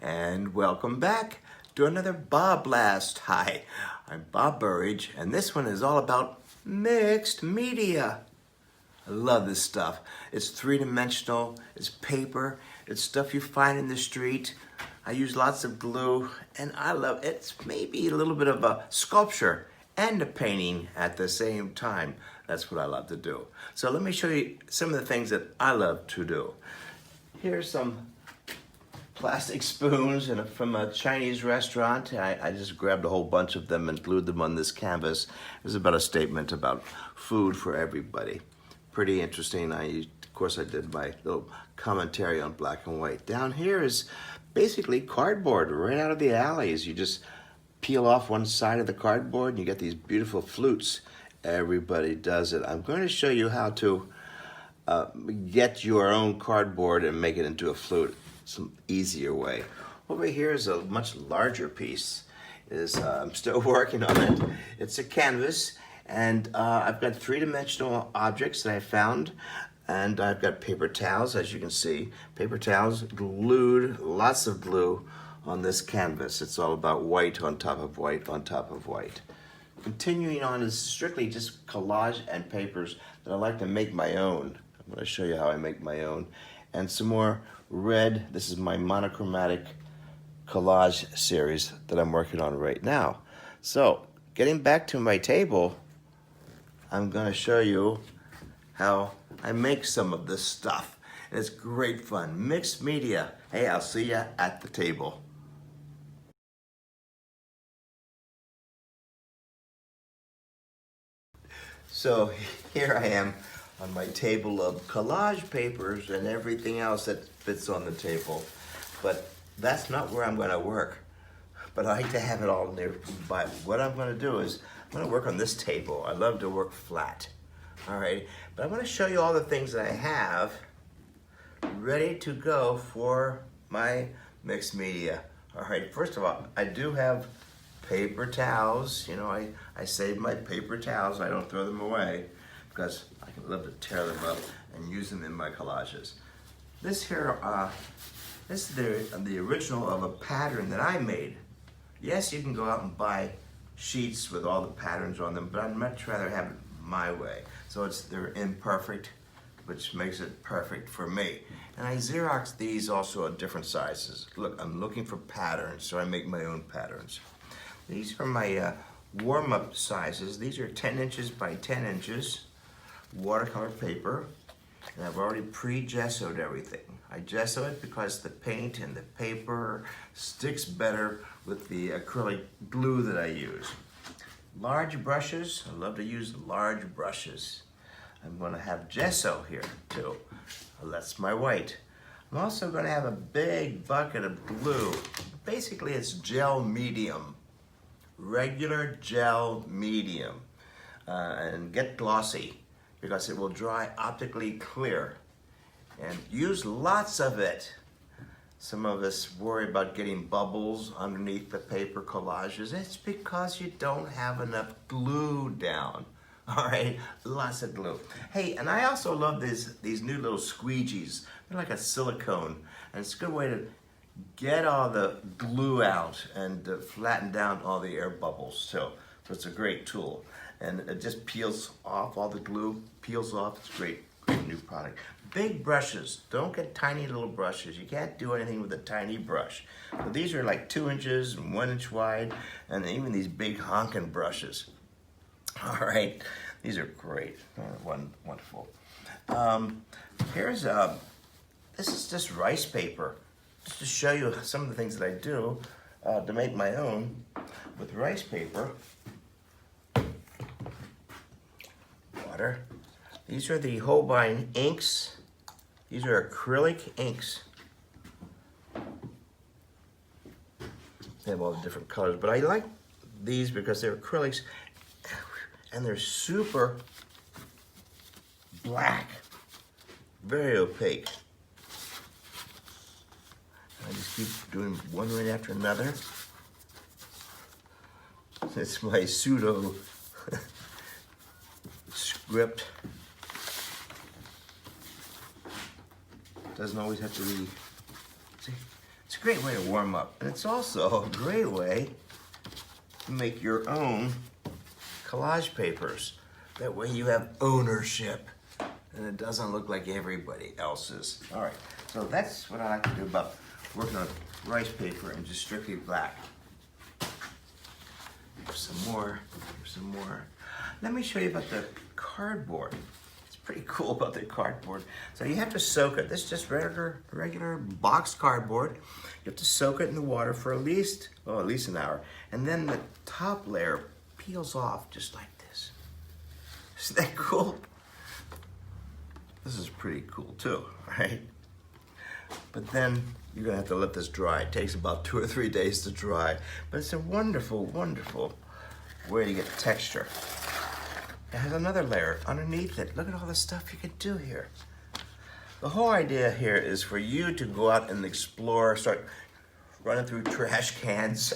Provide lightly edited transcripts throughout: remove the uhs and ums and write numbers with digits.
and welcome back to another BobBlast. Hi, I'm Bob Burridge, and this one is all about mixed media. I love this stuff. It's three-dimensional, it's paper, it's stuff you find in the street. I use lots of glue, and I love it. It's maybe a little bit of a sculpture and a painting at the same time. That's what I love to do. So let me show you some of the things that I love to do. Here's some plastic spoons from a Chinese restaurant. I just grabbed a whole bunch of them and glued them on this canvas. It was about a statement about food for everybody. Pretty interesting. Of course, I did my little commentary on black and white. Down here is basically cardboard right out of the alleys. You just peel off one side of the cardboard and you get these beautiful flutes. Everybody does it. I'm going to show you how to get your own cardboard and make it into a flute. Some easier way. Over here is a much larger piece. I'm still working on it. It's a canvas, and I've got three-dimensional objects that I found, and I've got paper towels, as you can see. Paper towels glued, lots of glue on this canvas. It's all about white on top of white on top of white. Continuing on is strictly just collage and papers that I like to make my own. I'm going to show you how I make my own. And some more red. This is my monochromatic collage series that I'm working on right now. So, getting back to my table, I'm going to show you how I make some of this stuff. And it's great fun. Mixed media. Hey, I'll see you at the table. So here I am on my table of collage papers and everything else that fits on the table. But that's not where I'm going to work. But I like to have it all nearby. What I'm going to do is I'm going to work on this table. I love to work flat. All right. But I'm going to show you all the things that I have ready to go for my mixed media. All right. First of all, I do have paper towels. You know, I save my paper towels. I don't throw them away because I love to tear them up and use them in my collages. This here, this is the original of a pattern that I made. Yes, you can go out and buy sheets with all the patterns on them, but I'd much rather have it my way. So they're imperfect, which makes it perfect for me. And I Xerox these also at different sizes. Look, I'm looking for patterns, so I make my own patterns. These are my warm-up sizes. These are 10 inches by 10 inches. Watercolor paper, and I've already pre-gessoed everything. I gesso it because the paint and the paper sticks better with the acrylic glue that I use. Large brushes, I love to use large brushes. I'm going to have gesso here too. That's my white. I'm also going to have a big bucket of glue. Basically it's gel medium, regular gel medium, and get glossy, because it will dry optically clear. And use lots of it. Some of us worry about getting bubbles underneath the paper collages. It's because you don't have enough glue down. All right, lots of glue. Hey, and I also love these new little squeegees. They're like a silicone, and it's a good way to get all the glue out and flatten down all the air bubbles. So it's a great tool. And it just peels off, all the glue peels off. It's great new product. Big brushes, don't get tiny little brushes. You can't do anything with a tiny brush. So these are like 2 inches and 1 inch wide, and even these big honking brushes. All right, these are great, wonderful. This is just rice paper, just to show you some of the things that I do to make my own with rice paper. Water. These are the Holbein inks. These are acrylic inks. They have all the different colors, but I like these because they're acrylics and they're super black, very opaque. And I just keep doing one right after another. It's my pseudo script. Doesn't always have to be, see, it's a great way to warm up. And it's also a great way to make your own collage papers. That way you have ownership and it doesn't look like everybody else's. All right, so that's what I like to do about working on rice paper and just strictly black. Here's some more, here's some more. Let me show you about the cardboard. It's pretty cool about the cardboard. So you have to soak it. This is just regular box cardboard. You have to soak it in the water for at least an hour. And then the top layer peels off just like this. Isn't that cool? This is pretty cool too, right? But then you're gonna have to let this dry. It takes about 2 or 3 days to dry. But it's a wonderful, wonderful way to get texture. It has another layer underneath it. Look at all the stuff you can do here. The whole idea here is for you to go out and explore, start running through trash cans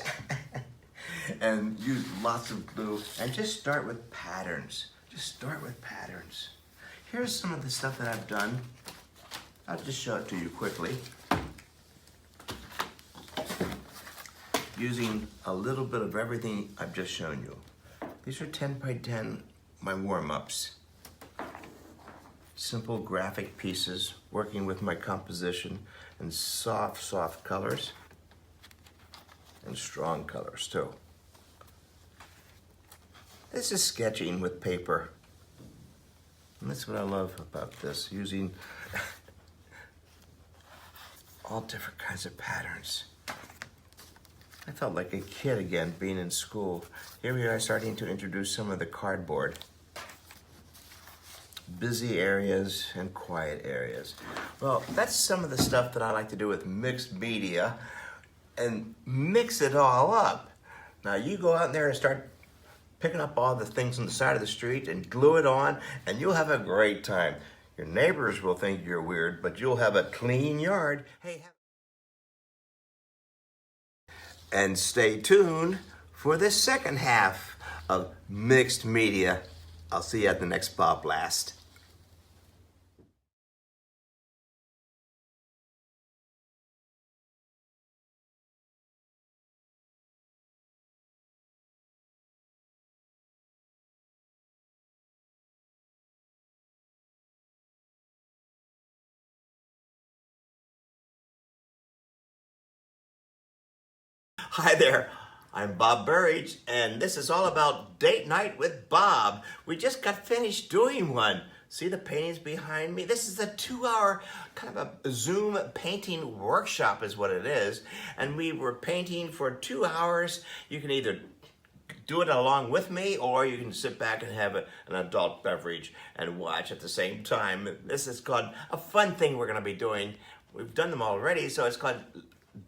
and use lots of glue and just start with patterns. Just start with patterns. Here's some of the stuff that I've done. I'll just show it to you quickly. Using a little bit of everything I've just shown you. These are 10 by 10, my warm-ups. Simple graphic pieces, working with my composition in soft, soft colors and strong colors too. This is sketching with paper. And that's what I love about this, using all different kinds of patterns. I felt like a kid again, being in school. Here we are starting to introduce some of the cardboard. Busy areas and quiet areas. Well, that's some of the stuff that I like to do with mixed media and mix it all up. Now you go out there and start picking up all the things on the side of the street and glue it on, and you'll have a great time. Your neighbors will think you're weird, but you'll have a clean yard. Hey, and stay tuned for the second half of Mixed Media. I'll see you at the next BobBlast. Hi there, I'm Bob Burridge, and this is all about Date Night with Bob. We just got finished doing one. See the paintings behind me? This is a 2-hour kind of a Zoom painting workshop is what it is. And we were painting for 2 hours. You can either do it along with me, or you can sit back and have an adult beverage and watch at the same time. This is called a fun thing we're gonna be doing. We've done them already, so it's called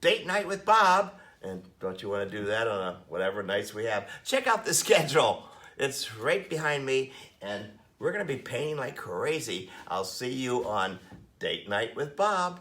Date Night with Bob. And don't you want to do that on whatever nights we have? Check out the schedule. It's right behind me, and we're going to be painting like crazy. I'll see you on Date Night with Bob.